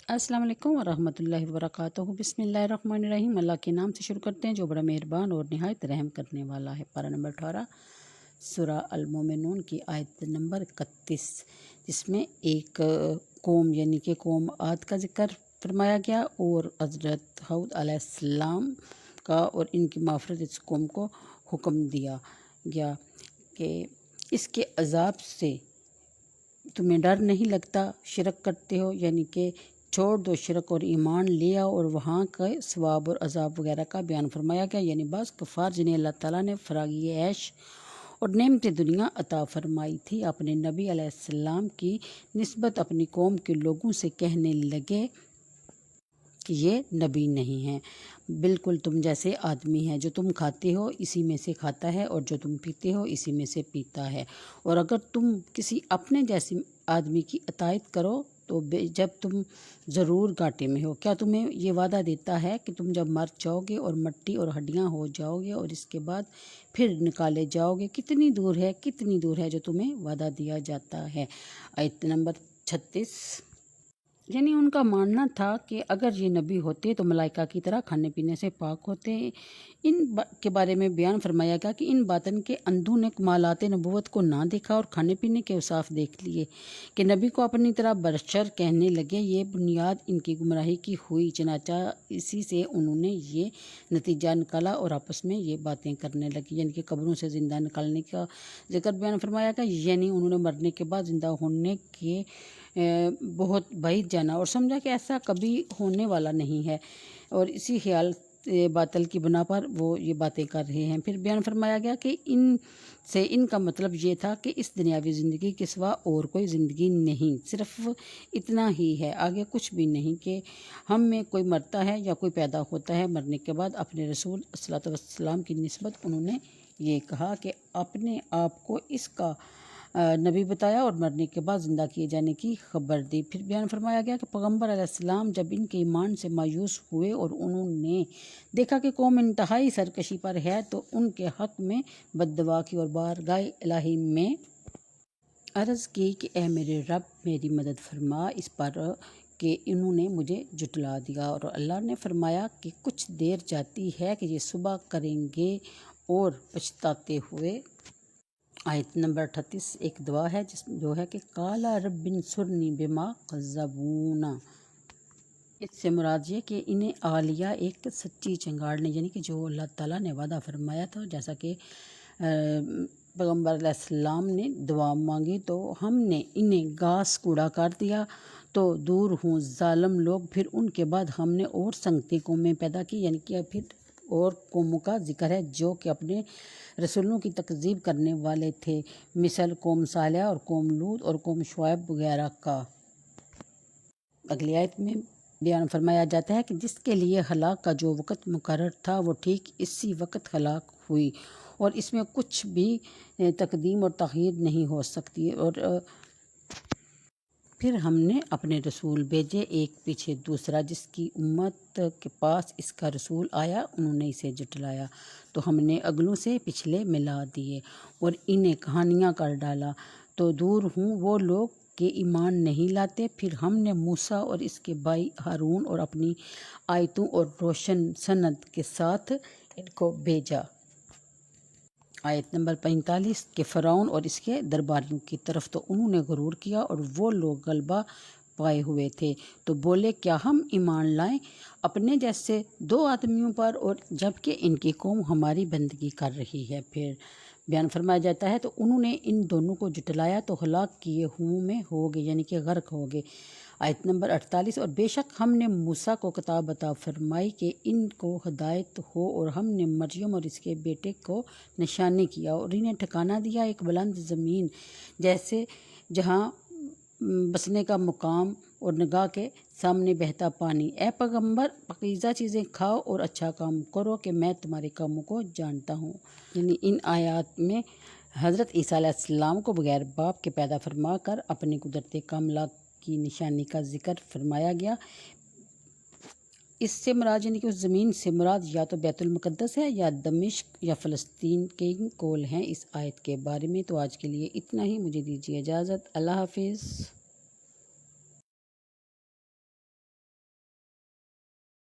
अस्सलाम वालेकुम वरहमतुल्लाहि वबरकातुहू। बिस्मिल्लाहिर्रहमानिर्रहीम। अल्लाह के नाम से शुरू करते हैं जो बड़ा मेहरबान और निहायत रहम करने वाला है। पारा नंबर 18 सूरा अल-मोमिनून की आयत नंबर 31, जिसमें एक कौम यानी कि कौम आद का जिक्र फरमाया गया और हज़रत हूद अलैहिस्सलाम का और इनकी माफ़रत इस कौम को हुक्म दिया गया कि इसके अज़ाब से तुम्हें डर नहीं लगता, शिरक करते हो यानी कि छोड़ दो शिरक और ईमान ले आओ। और वहाँ का सवाब और अजाब वगैरह का बयान फरमाया गया, यानी बाज़ कफ़ार जिन्हें अल्लाह ताला ने फ़रागी ऐश और नेमत दुनिया अता फरमाई थी, अपने नबी अलैहिस्सलाम की निस्बत अपनी कौम के लोगों से कहने लगे कि ये नबी नहीं हैं, बिल्कुल तुम जैसे आदमी हैं, जो तुम खाते हो इसी में से खाता है और जो तुम पीते हो इसी में से पीता है। और अगर तुम किसी अपने जैसे आदमी की अतायत करो तो जब तुम ज़रूर घाटे में हो। क्या तुम्हें ये वादा देता है कि तुम जब मर जाओगे और मिट्टी और हड्डियां हो जाओगे और इसके बाद फिर निकाले जाओगे, कितनी दूर है जो तुम्हें वादा दिया जाता है। आयत नंबर 36, यानी उनका मानना था कि अगर ये नबी होते तो मलाइका की तरह खाने पीने से पाक होते। के बारे में बयान फरमाया गया कि इन बातन के अंधों ने कमालात नबूवत को ना देखा और खाने पीने के औसाफ देख लिए कि नबी को अपनी तरह बशर कहने लगे। ये बुनियाद इनकी गुमराही की हुई, चनाचा इसी से उन्होंने ये नतीजा निकाला और आपस में ये बातें करने लगी। यानी कि कब्रों से ज़िंदा निकालने का जिक्र बयान फरमाया गया, यानी उन्होंने मरने के बाद ज़िंदा होने के बहुत बाइद जाना और समझा कि ऐसा कभी होने वाला नहीं है, और इसी ख्याल बातल की बना पर वो ये बातें कर रहे हैं। फिर बयान फरमाया गया कि इनका मतलब ये था कि इस दुनियावी ज़िंदगी के सिवा और कोई ज़िंदगी नहीं, सिर्फ इतना ही है, आगे कुछ भी नहीं, कि हम में कोई मरता है या कोई पैदा होता है। मरने के बाद अपने रसूल सल्लल्लाहु अलैहि वसल्लम की निस्बत उन्होंने ये कहा कि अपने आप को इसका नबी बताया और मरने के बाद ज़िंदा किए जाने की खबर दी। फिर बयान फरमाया गया कि पैगम्बर अलैहिस्सलाम जब इनके ईमान से मायूस हुए और उन्होंने देखा कि कौम इंतहाई सरकशी पर है, तो उनके हक़ में बद्दुआ की और बारगाह इलाही में अर्ज़ की कि ए मेरे रब, मेरी मदद फरमा इस पर कि इन्होंने मुझे जुटला दिया। और अल्लाह ने फरमाया कि कुछ देर जाती है कि ये सुबह करेंगे और पछताते हुए। आयत नंबर 38 एक दुआ है जो है कि काला रब्बिन सुरनी बिमा कज़्ज़बूना। इससे मुराद ये कि इन्हें आ लिया एक सच्ची चंगाड़ ने, यानी कि जो अल्लाह ताला ने वादा फरमाया था, जैसा कि पैगम्बर अलैहिस्सलाम ने दुआ मांगी तो हमने इन्हें घास कूड़ा कर दिया तो दूर हूँ जालिम लोग। फिर उनके बाद हमने और संगती कौमें पैदा की, यानी कि फिर और कौमों का जिक्र है जो कि अपने रसूलों की तकज़ीब करने वाले थे, मिसल कौम सालिह और कौम लूत और कौम शुआइब वगैरह का। अगली आयत में बयान फरमाया जाता है कि जिसके लिए हलाक का जो वक़्त मुकर्रर था वो ठीक इसी वक्त हलाक हुई और इसमें कुछ भी तकदीम और तख़यीर नहीं हो सकती। और फिर हमने अपने रसूल भेजे एक पीछे दूसरा, जिसकी उम्मत के पास इसका रसूल आया उन्होंने इसे जुटलाया, तो हमने अगलों से पिछले मिला दिए और इन्हें कहानियाँ कर डाला। तो दूर हूँ वो लोग के ईमान नहीं लाते। फिर हमने मूसा और इसके भाई हारून और अपनी आयतों और रोशन सनद के साथ इनको भेजा। आयत नंबर 45 के फ़िरौन और इसके दरबारियों की तरफ, तो उन्होंने गुरूर किया और वो लोग गलबा पाए हुए थे, तो बोले क्या हम ईमान लाएं अपने जैसे दो आदमियों पर, और जबकि इनकी कौम हमारी बंदगी कर रही है। फिर बयान फरमाया जाता है तो उन्होंने इन दोनों को जुटलाया तो हलाक किए हुओं में हो गए, यानी कि गर्क हो गए। आयत नंबर 48, और बेशक हमने मूसा को किताब अता फरमाई कि इनको हिदायत हो, और हमने मरियम और इसके बेटे को निशानी किया और इन्हें ठिकाना दिया एक बुलंद ज़मीन जैसे जहाँ बसने का मुकाम और निगाह के सामने बहता पानी। ए पैगम्बर, पकीज़ा चीज़ें खाओ और अच्छा काम करो कि मैं तुम्हारे कामों को जानता हूँ। यानी इन आयात में हज़रत ईसा अलैहिस्सलाम को बगैर बाप के पैदा फरमा कर अपनी कुदरत कामला की निशानी का जिक्र फरमाया गया। इससे मुराद यानी कि उस ज़मीन से मुराद या तो बैतुल मुक़द्दस है या दमिश्क या फ़लस्तीन के कोल हैं इस आयत के बारे में। तो आज के लिए इतना ही, मुझे दीजिए इजाज़त। अल्लाह हाफिज़।